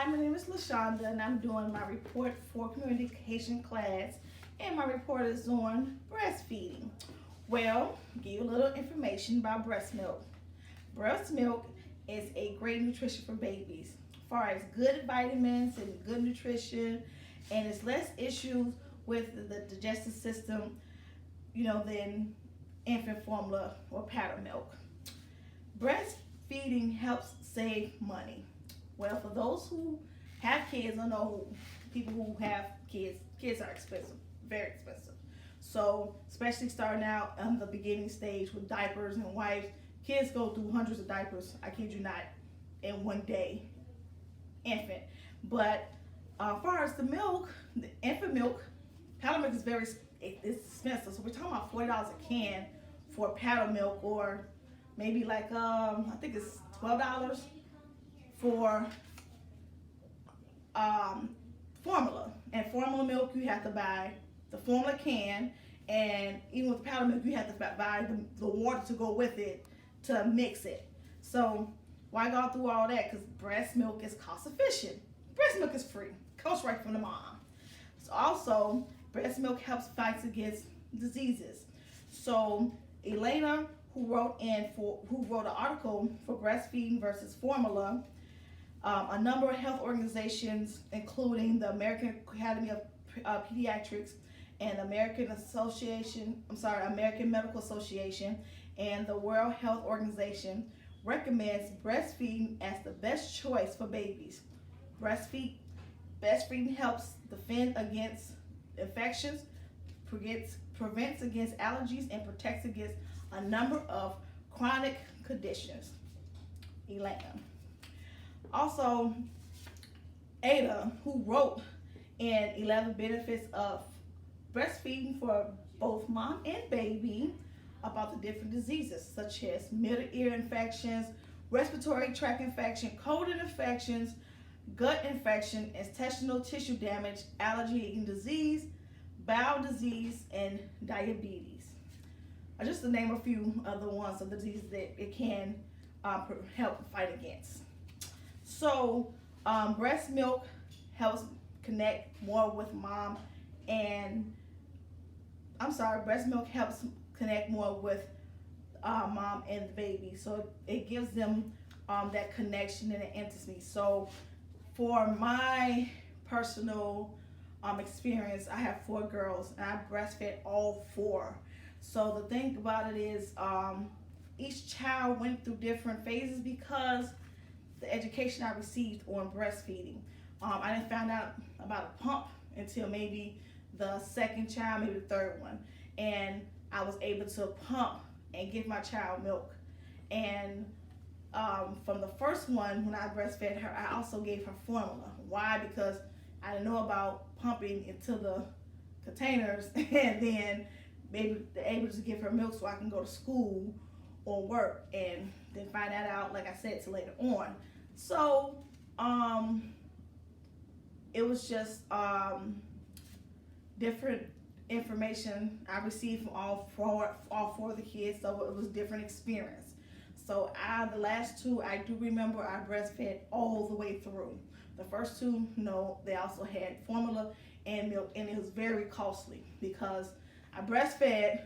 Hi, my name is LaShonda, and I'm doing my report for communication class, and my report is on breastfeeding. Well, give you a little information about breast milk. Breast milk is a great nutrition for babies, as far as good vitamins and good nutrition, and it's less issues with the digestive system, than infant formula or powder milk. Breastfeeding helps save money. Well, for those who have kids, I know people who have kids are expensive, very expensive. So, especially starting out on the beginning stage with diapers and wipes, kids go through hundreds of diapers, I kid you not, in one day, infant. But as far as the milk, the infant milk, powder milk is very expensive. So we're talking about $40 a can for powder milk, or maybe like I think it's $12 for formula. And formula milk, you have to buy the formula can, and even with the powder milk, you have to buy the water to go with it to mix it. So why go through all that? Because breast milk is cost efficient. Breast milk is free, comes right from the mom. So also, breast milk helps fight against diseases. So Elena, who wrote an article for breastfeeding versus formula, a number of health organizations, including the American Academy of Pediatrics and American Medical Association and the World Health Organization, recommends breastfeeding as the best choice for babies. Breastfeeding helps defend against infections, prevents against allergies, and protects against a number of chronic conditions. Elena. Also, Ada, who wrote in 11 benefits of breastfeeding for both mom and baby, about the different diseases such as middle ear infections, respiratory tract infection, colon infections, gut infection, intestinal tissue damage, allergy and disease, bowel disease, and diabetes. Just to name a few of the ones of the diseases that it can help fight against. So breast milk helps connect more with mom breast milk helps connect more with mom and the baby. So it gives them that connection and the intimacy. So for my personal experience, I have 4 girls and I breastfed all 4. So the thing about it is each child went through different phases because the education I received on breastfeeding. I didn't find out about a pump until maybe the second child, maybe the third one. And I was able to pump and give my child milk. And from the first one, when I breastfed her, I also gave her formula. Why? Because I didn't know about pumping into the containers and then maybe able to give her milk so I can go to school or work, and then find that out, like I said, till later on. So it was just different information I received from all four of the kids, so it was different experience. So the last 2, I do remember I breastfed all the way through. The first 2, no, they also had formula and milk, and it was very costly because I breastfed,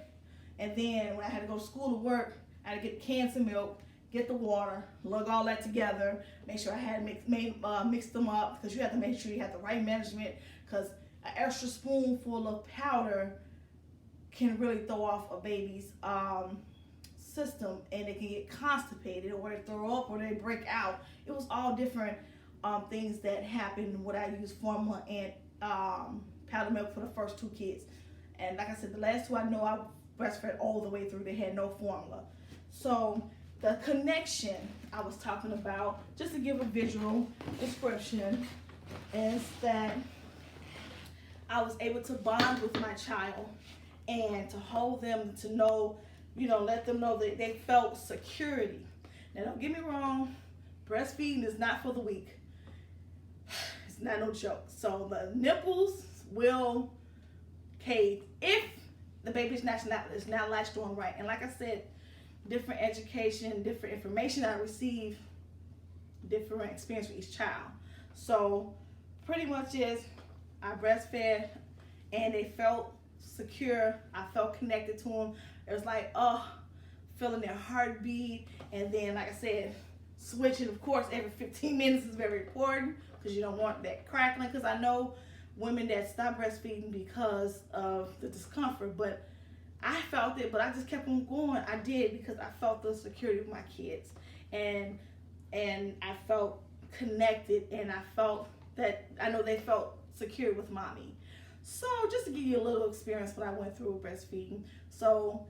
and then when I had to go to school or work, I had to get cans of milk, get the water, lug all that together, make sure I had mixed them up, because you have to make sure you have the right measurement, because an extra spoonful of powder can really throw off a baby's system, and they can get constipated, or they throw up, or they break out. It was all different things that happened when I used formula and powder milk for the first 2 kids. And like I said, the last 2 I know I breastfed all the way through. They had no formula. So the connection I was talking about, just to give a visual description, is that I was able to bond with my child and to hold them, to know, let them know that they felt security. Now, don't get me wrong, breastfeeding is not for the weak. It's not no joke. So the nipples will cave if the baby's not latched on right. And like I said, different education, different information I receive, different experience with each child. So pretty much is I breastfed and they felt secure. I felt connected to them. It was like, feeling their heartbeat. And then, like I said, switching, of course, every 15 minutes is very important because you don't want that crackling. Because I know women that stop breastfeeding because of the discomfort, but I felt it, but I just kept on going. I did because I felt the security with my kids, and I felt connected, and I felt that I know they felt secure with mommy. So just to give you a little experience what I went through with breastfeeding. So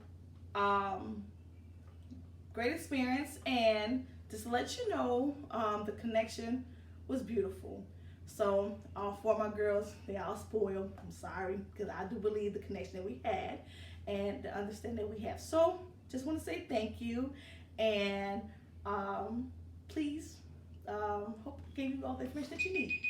great experience, and just to let you know, the connection was beautiful. So all four of my girls, they all spoiled. I'm sorry, because I do believe the connection that we had and the understanding that we have. So just want to say thank you, and please, hope I gave you all the information that you need.